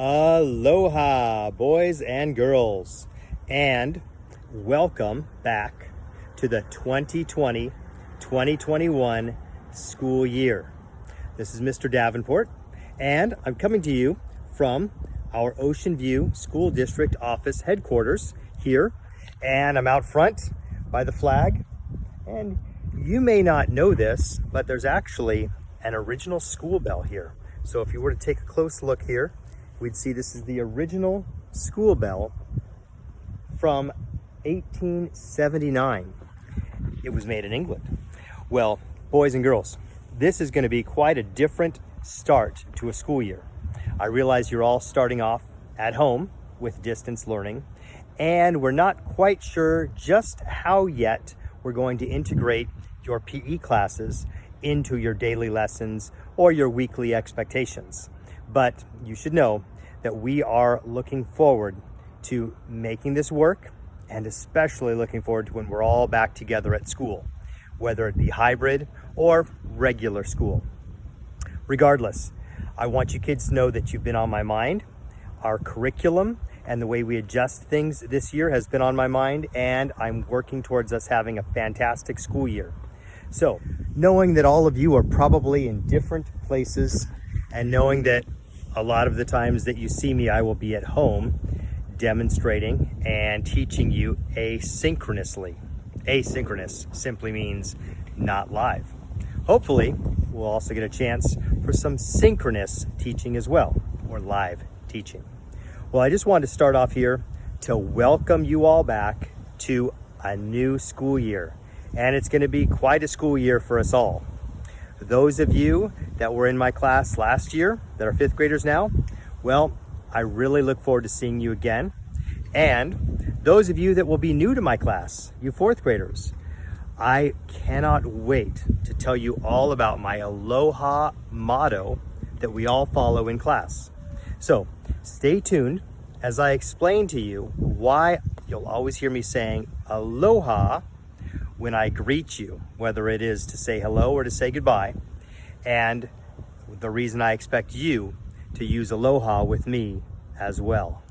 Aloha, boys and girls, and welcome back to the 2020-2021 school year. This is Mr. Davenport, and I'm coming to you from our Ocean View School District office headquarters here, and I'm out front by the flag. And you may not know this, but there's actually an original school bell here. So if you were to take a close look here, we'd see this is the original school bell from 1879. It was made in England. Well, boys and girls, this is going to be quite a different start to a school year. I realize you're all starting off at home with distance learning, and we're not quite sure just how yet we're going to integrate your PE classes into your daily lessons or your weekly expectations. But you should know that we are looking forward to making this work, and especially looking forward to when we're all back together at school, whether it be hybrid or regular school. Regardless, I want you kids to know that you've been on my mind. Our curriculum and the way we adjust things this year has been on my mind, and I'm working towards us having a fantastic school year. So, knowing that all of you are probably in different places, and knowing that a lot of the times that you see me, I will be at home demonstrating and teaching you asynchronously. Asynchronous simply means not live. Hopefully, we'll also get a chance for some synchronous teaching as well, or live teaching. Well, I just wanted to start off here to welcome you all back to a new school year. And it's going to be quite a school year for us all. Those of you that were in my class last year, that are fifth graders now, well, I really look forward to seeing you again. And those of you that will be new to my class, you fourth graders, I cannot wait to tell you all about my Aloha motto that we all follow in class. So stay tuned as I explain to you why you'll always hear me saying Aloha when I greet you, whether it is to say hello or to say goodbye, and the reason I expect you to use Aloha with me as well.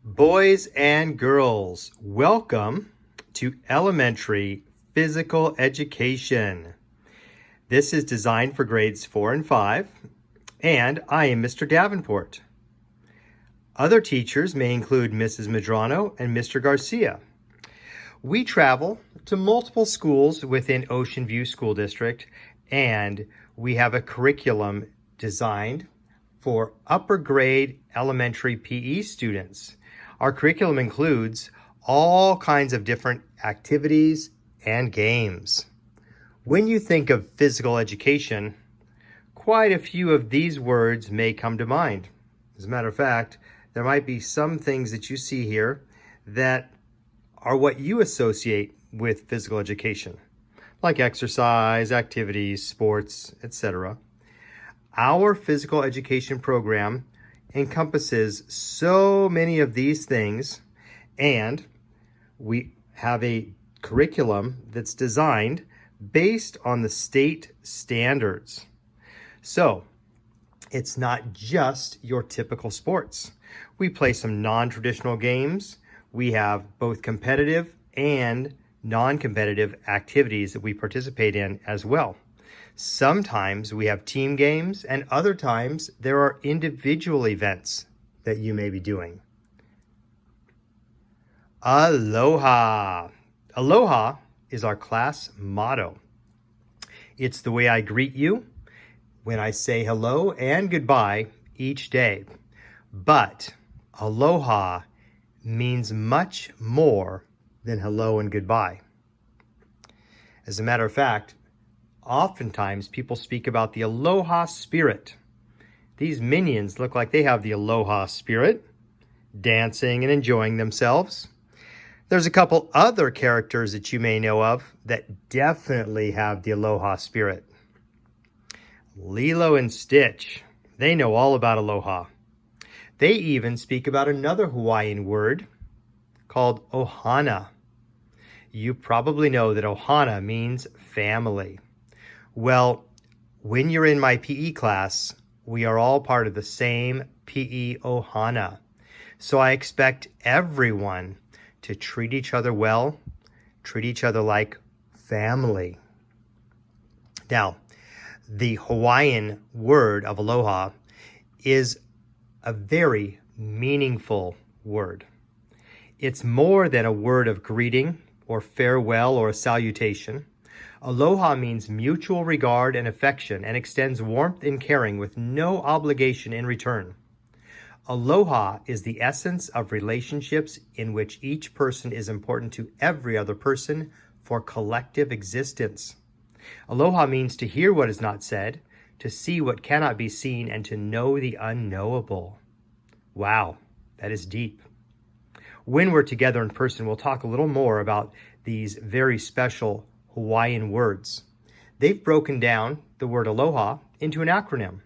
Boys and girls, welcome to elementary physical education. This is designed for grades 4 and 5, and I am Mr. Davenport. Other teachers may include Mrs. Medrano and Mr. Garcia. We travel to multiple schools within Ocean View School District, and we have a curriculum designed for upper grade elementary PE students. Our curriculum includes all kinds of different activities and games. When you think of physical education, quite a few of these words may come to mind. As a matter of fact, there might be some things that you see here that are what you associate with physical education, like exercise, activities, sports, etc. Our physical education program encompasses so many of these things, and we have a curriculum that's designed based on the state standards. So it's not just your typical sports. We play some non-traditional games. We have both competitive and non-competitive activities that we participate in as well. Sometimes we have team games, and other times there are individual events that you may be doing. Aloha. Aloha is our class motto. It's the way I greet you when I say hello and goodbye each day. But aloha means much more than hello and goodbye. As a matter of fact, oftentimes people speak about the aloha spirit. These minions look like they have the aloha spirit, dancing and enjoying themselves. There's a couple other characters that you may know of that definitely have the aloha spirit. Lilo and Stitch, they know all about aloha. They even speak about another Hawaiian word called ohana. You probably know that ohana means family. Well, When you're in my PE class, we are all part of the same PE ohana. So I expect everyone to treat each other well, treat each other like family. Now, the Hawaiian word of aloha is a very meaningful word. It's more than a word of greeting or farewell or a salutation. Aloha means mutual regard and affection and extends warmth and caring with no obligation in return. Aloha is the essence of relationships in which each person is important to every other person for collective existence. Aloha means to hear what is not said, to see what cannot be seen, and to know the unknowable. Wow, that is deep. When we're together in person, we'll talk a little more about these very special Hawaiian words. They've broken down the word aloha into an acronym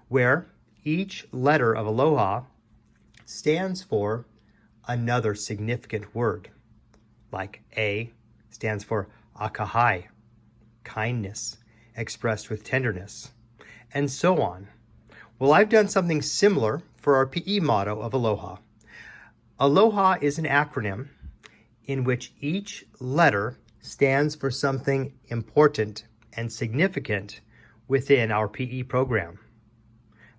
where each letter of aloha stands for another significant word. Like A stands for akahai, kindness expressed with tenderness, and so on. Well, I've done something similar for our PE motto of aloha. Aloha is an acronym in which each letter stands for something important and significant within our PE program.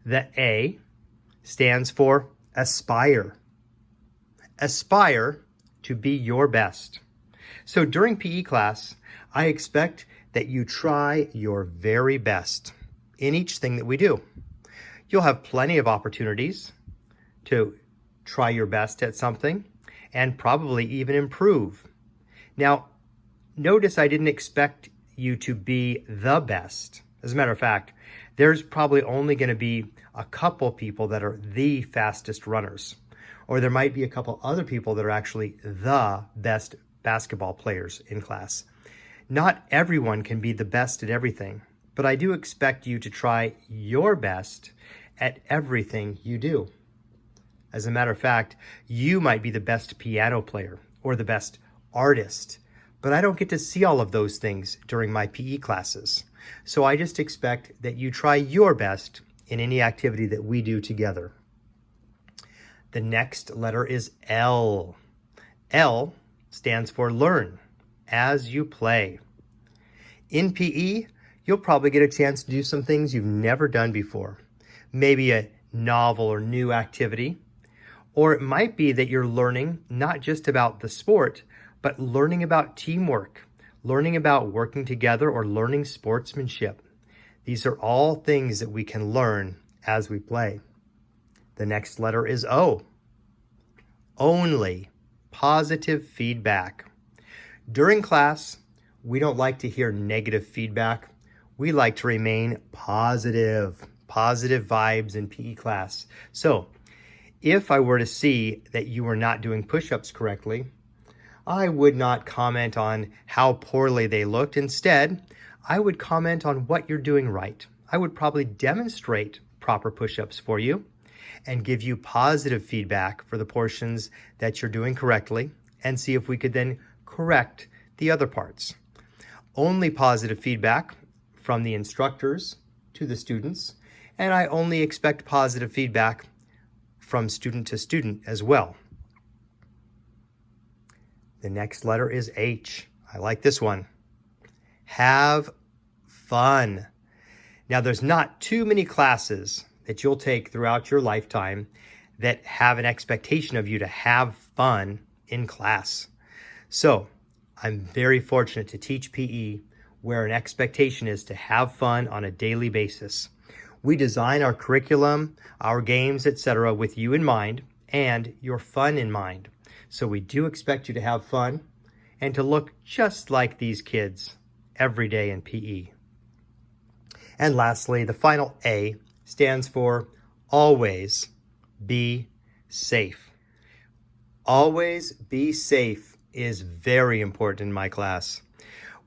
The A stands for aspire. Aspire to be your best. So during PE class, I expect that you try your very best in each thing that we do. You'll have plenty of opportunities to try your best at something and probably even improve. Now, notice I didn't expect you to be the best. As a matter of fact, there's probably only going to be a couple people that are the fastest runners, or there might be a couple other people that are actually the best basketball players in class. Not everyone can be the best at everything, but I do expect you to try your best at everything you do. As a matter of fact, you might be the best piano player or the best artist, but I don't get to see all of those things during my PE classes. So I just expect that you try your best in any activity that we do together. The next letter is L. L stands for learn as you play. In PE, you'll probably get a chance to do some things you've never done before. Maybe a novel or new activity. Or it might be that you're learning not just about the sport, but learning about teamwork, learning about working together, or learning sportsmanship. These are all things that we can learn as we play. The next letter is O. Only positive feedback. During class, we don't like to hear negative feedback. We like to remain positive vibes in PE class. So if I were to see that you were not doing push-ups correctly, I would not comment on how poorly they looked. Instead, I would comment on what you're doing right. I would probably demonstrate proper push-ups for you and give you positive feedback for the portions that you're doing correctly and see if we could then correct the other parts. Only positive feedback from the instructors to the students, and I only expect positive feedback from student to student as well. The next letter is H. I like this one. Have fun. Now, there's not too many classes that you'll take throughout your lifetime that have an expectation of you to have fun in class. So I'm very fortunate to teach PE where an expectation is to have fun on a daily basis. We design our curriculum, our games, etc. with you in mind and your fun in mind. So we do expect you to have fun and to look just like these kids every day in PE. And lastly, the final A stands for always be safe. Always be safe is very important in my class.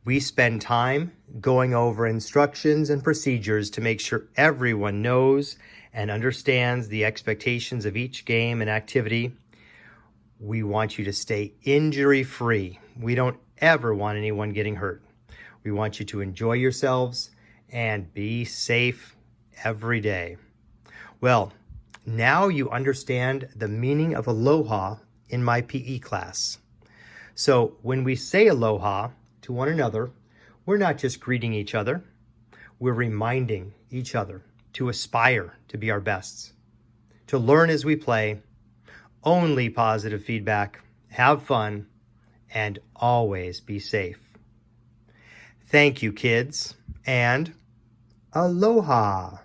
We spend time going over instructions and procedures to make sure everyone knows and understands the expectations of each game and activity. We want you to stay injury-free. We don't ever want anyone getting hurt. We want you to enjoy yourselves and be safe every day. Well, now you understand the meaning of aloha in my PE class. So when we say aloha to one another, we're not just greeting each other, we're reminding each other to aspire to be our best, to learn as we play, only positive feedback, have fun, and always be safe. Thank you, kids, and aloha.